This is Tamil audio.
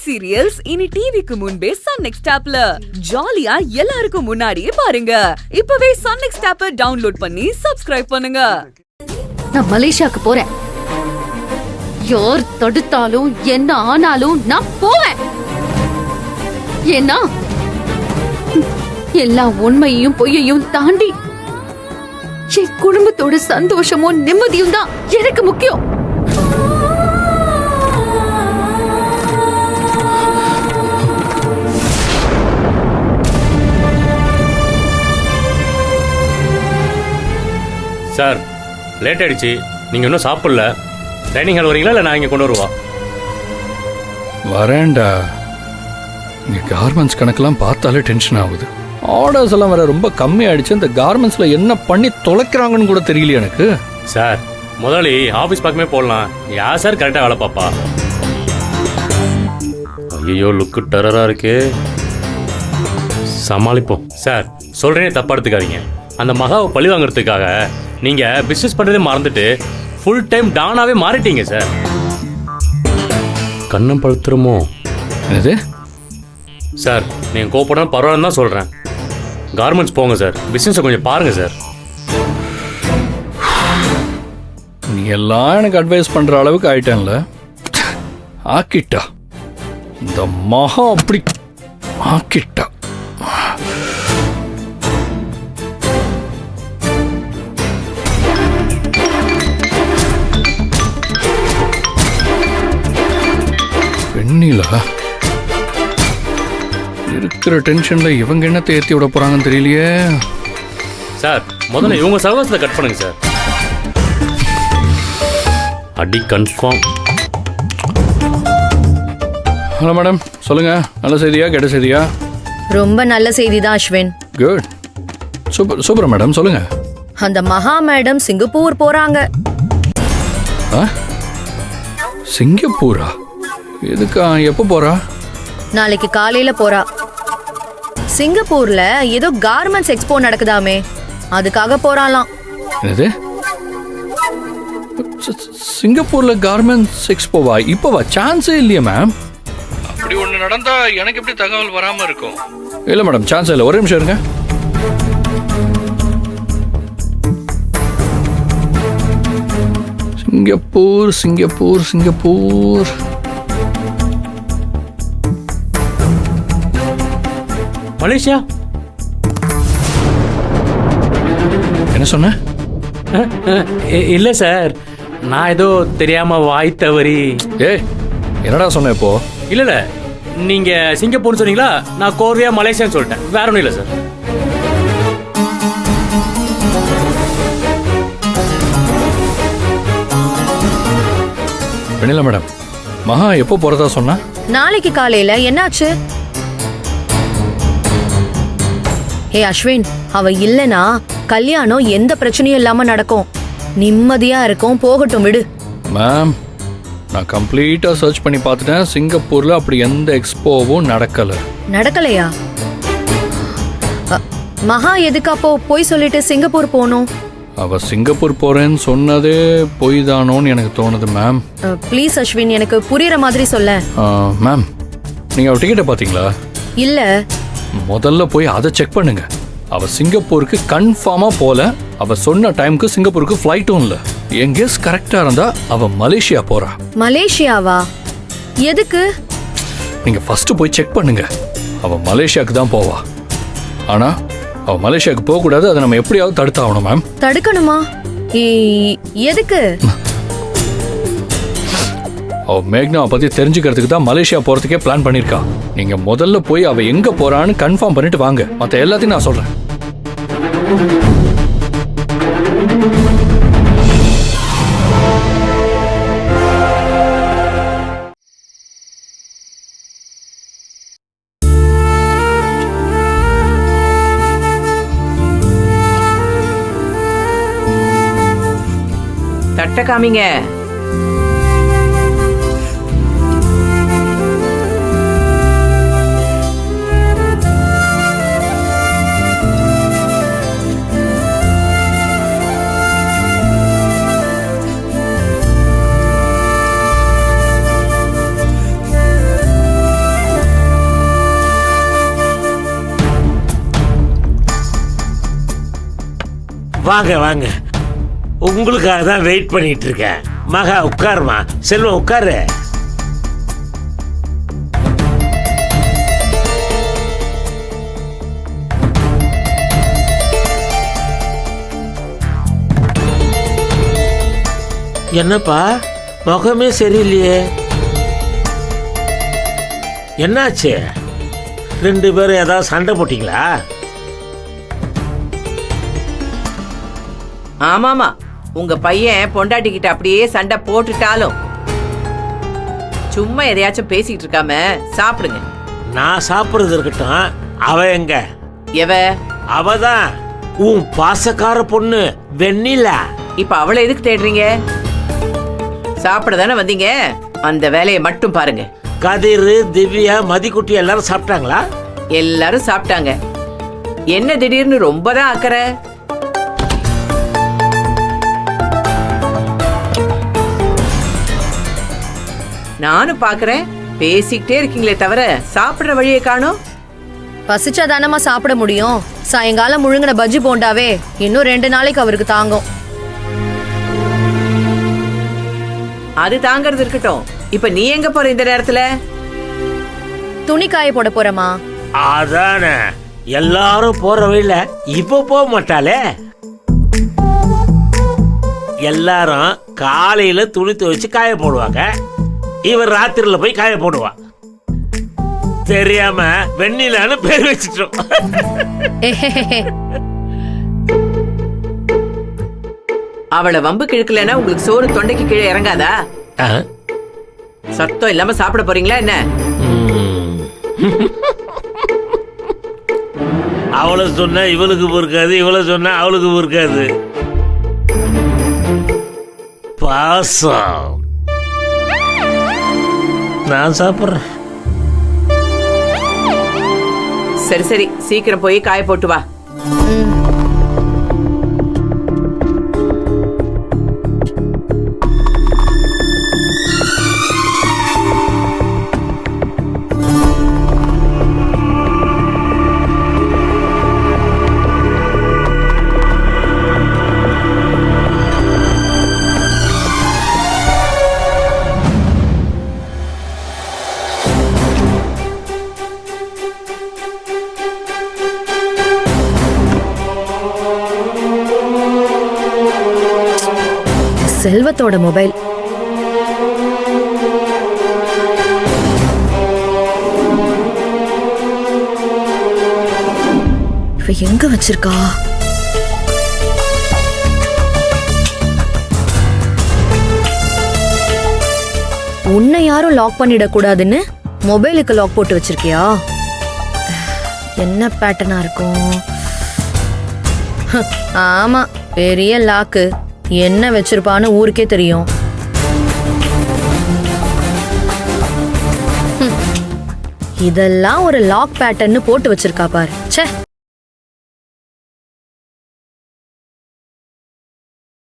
ஹிட் சீரியல்ஸ் இனி டிவிக்கு முன்பே சன் நெக்ஸ்ட் ஆப்ல ஜாலியா எல்லாருக்கும் முன்னாடியே பாருங்க. இப்பவே சன் நெக்ஸ்ட் ஆப்பை டவுன்லோட் பண்ணி சப்ஸ்கிரைப் பண்ணுங்க. நான் மலேசியாக்கு போறேன். யார் தடுத்தாலும் என்ன ஆனாலும் நான் போவேன். ஏன்னா எல்லா உண்மையையும் பொய்யையும் தாண்டி என் குடும்பத்தோட சந்தோஷமும் நிம்மதியும் தான் எனக்கு முக்கியம். சார், லேட் ஆயிடுச்சு. நீங்க இன்னும் சாப்பிடல. டைனிங் ஹால் வரீங்களா இல்லை நான் இங்கே கொண்டு வருவா? வரேன்டா. இங்கே கார்மெண்ட்ஸ் கணக்கெல்லாம் பார்த்தாலே டென்ஷன் ஆகுது. ஆர்டர்ஸ் எல்லாம் வேற ரொம்ப கம்மி ஆயிடுச்சு. இந்த கார்மெண்ட்ஸில் என்ன பண்ணி தொலைக்கிறாங்கன்னு கூட தெரியல எனக்கு. சார், முதலாளி ஆஃபீஸ் பக்கமே போடலாம். யார் சார் கரெக்டாக வேலை பாப்பா? ஐயோ, லுக்கு டெரராக இருக்கு. சமாளிப்போம். சார், சொல்கிறேனே தப்பா எடுத்துக்காதீங்க. அந்த மகாவை பழி வாங்குறதுக்காக நீங்கள் பிஸ்னஸ் பண்ணுறதே மறந்துட்டு ஃபுல் டைம் டானாவே மாறிட்டீங்க சார். கண்ணம் பழுத்துருமோ? என்னது சார், நீங்கள் கோப்படம் பரவாயில்லன்னு தான் சொல்கிறேன். கார்மெண்ட்ஸ் போங்க சார். பிஸ்னஸை கொஞ்சம் பாருங்கள் சார். நீ எல்லாம் எனக்கு அட்வைஸ் பண்ணுற அளவுக்கு ஆயிட்டேன்ல. ஆக்கிட்டா இந்த மகா, அப்படி ஆக்கிட்டா. பெண்ணிலா இருக்கிற டென்ஷன்ல இவங்க என்னத்தை ஏற்றி விட போறாங்கன்னு தெரியலையே. சார், முதல்ல இவங்க சகவாசத்தை கட் பண்ணுங்க சார். அடி கன்ஃபார்ம். ஹலோ மேடம், சொல்லுங்க. நல்ல செய்தியா கெட்ட செய்தியா? ரொம்ப நல்ல செய்தி தான் Ashwin. Good, super super madam, சொல்லுங்க. அந்த மகா மேடம் சிங்கப்பூர் போறாங்க. சிங்கப்பூரா? எதுக்கா? எப்போ போறா? நாளைக்கு காலையில போறா. சிங்கப்பூர்ல ஏதோ கார்மெண்ட்ஸ் எக்ஸ்போ நடக்குதாமே, அதுக்காக போறாளாம். என்னது? சிங்கப்பூர்ல கார்மெண்ட்ஸ் எக்ஸ்போவா? இப்போவா? சான்ஸே இல்லையா மேம். அப்படி ஒன்று நடந்தா எனக்கு எப்படி தகவல் வராம இருக்கும்? இல்லை மேடம், சான்ஸே இல்லை. ஒரே நிமிஷம் இருங்க. Singapore Singapore Singapore. மலேசியா? என்ன சொன்ன? இல்லை சார், நான் ஏதோ தெரியாம வாய் தவறி. ஏய், என்னடா சொன்ன இப்போ? இல்லை இல்லை, நீங்க சிங்கப்பூர்னு சொன்னீங்களா, நான் கோரியா மலேசியான்னு சொல்லிட்டேன். வேற ஒன்றும் இல்லை சார். வெண்ணிலா மேடம், மகா எப்போ போறதா சொன்னா? நாளைக்கு காலையில. என்னாச்சு? ஹே அஸ்வின், அவ இல்லனா கல்யாணம் எந்த பிரச்சனையும் இல்லாம நடக்கும். நிம்மதியா இருக்கும். போகட்டும், விடு. மேம், நான் கம்ப்ளீட்டா சர்ச் பண்ணி பார்த்துட்டேன். சிங்கப்பூர்ல அப்படி எந்த எக்ஸ்போவும் நடக்கல. நடக்கலையா? மகா எதுக்கு அப்போ போய் சொல்லிட்டு சிங்கப்பூர் போகணும்? அவ சிங்கப்பூர் போறேன்னு சொன்னதே பொய் தானோன்னு எனக்கு தோணுது மேம். ப்ளீஸ் அஸ்வின், எனக்கு புரியுற மாதிரி சொல்ல. மேம், நீங்க அவ டிக்கெட்டை பார்த்தீங்களா? இல்ல. முதல்ல போய் அதை செக் பண்ணுங்க. அவ சிங்கப்பூருக்கு கன்ஃபார்மா போல. அவ சொன்ன டைமுக்கு சிங்கப்பூருக்கு ஃப்ளைட்டும் இல்ல. என் கெஸ் கரெக்டா இருந்தா அவ மலேசியா போறா. மலேசியாவா? எதுக்கு? நீங்க ஃபர்ஸ்ட் போய் செக் பண்ணுங்க. அவ மலேசியாக்கு தான் போவா. ஆனா அவ மலேசியாவுக்கு போக கூடாது. அதை நம்ம எப்படியாவது தடுத்தாகணும் மேம். தடுக்கணுமா? எதுக்கு? அவ மேக்னா பத்தி தெரிஞ்சுக்கிறதுக்கு தான் மலேசியா போறதுக்கே பிளான் பண்ணிருக்கா. நீங்க முதல்ல போய் அவ எங்க போறான்னு கன்ஃபார்ம் பண்ணிட்டு வாங்க. மத்த எல்லாத்தையும் நான் சொல்றேன். தட்ட காமிங்க. வாங்க வாங்க, உங்களுக்காக தான் வெயிட் பண்ணிட்டு இருக்கேன். மகா உட்காருமா. செல்வம் உட்காரு. என்னப்பா முகமே சரியில்லையே, என்னாச்சு? 2 பேரும் ஏதாவது சண்டை போட்டீங்களா? ஆமாமா, உங்க பையன் பொண்டாட்டிக்கிட்ட அப்படியே சண்டை போட்டுட்டாலும் சும்மா எதையாச்சும் பேசிட்டு இருக்காம சாப்பிடுங்க. நான் சாப்பிடுறது இருக்கட்டும், அவ எங்க? எவ? அவதான் உன் பாசக்கார பொண்ணு வெண்ணிலா. இப்ப அவளை எதுக்கு தேடுறீங்க? சாப்பிட தானே வந்தீங்க, அந்த வேலையை மட்டும் பாருங்க. கதிர், திவ்யா, மதிக்குட்டி எல்லாரும் சாப்பிட்டாங்களா? எல்லாரும் சாப்பிட்டாங்க. என்ன திடீர்னு ரொம்ப தான் அக்கறை? நானும் பாக்குறேன், பேசிக்கிட்டே இருக்கீங்களே தவிர சாப்பிடுற வழியை காணோம். பசிச்சா தானமா சாப்பிட முடியும். சாயங்காலம் முழுங்கின பஜ்ஜி போண்டாவே இன்னும் 2 நாளைக்கு அவருக்கு தாங்கும். அது தாங்கறது இருக்கட்டும், இப்ப நீ எங்க போற இந்த நேரத்துல? துணி காய போட போறமா. அதானே, எல்லாரும் போற வழியில இப்ப போக மாட்டாளே. எல்லாரும் காலையில துணி துவைச்சு காய போடுவாங்க, இவர் ராத்திரில போய் காய போடுவா. தெரியாம வெண்ணிலான்னு பேர் வச்சிட்டோம். அவளை வம்பு கிழக்கலன்னா உங்களுக்கு சோறு தொண்டைக்கு கீழே இறங்காதா? சத்தம் இல்லாம சாப்பிட போறீங்களா என்ன? அவளை சொன்னா இவளுக்கு பொறுக்காது, இவளை சொன்னா அவளுக்கு பொறுக்காது. பாசம். நான் சாப்பிட்றேன். சரி சரி, சீக்கிரம் போய் காய போட்டு வா. செல்வத்தோட மொபைல். இவ எங்க வச்சிருக்கா? உன்னை யாரும் லாக் பண்ணிட கூடாதுன்னு மொபைலுக்கு லாக் போட்டு வச்சிருக்கியா? என்ன பேட்டர்னா இருக்கும்? ஆமா, பெரிய லாக்கு. என்ன வச்சிருப்பான்னு ஊருக்கே தெரியும். இதெல்லாம் ஒரு லாக் பேட்டர்ன்னு போட்டு வச்சிருக்கா பாரு. ச்சே.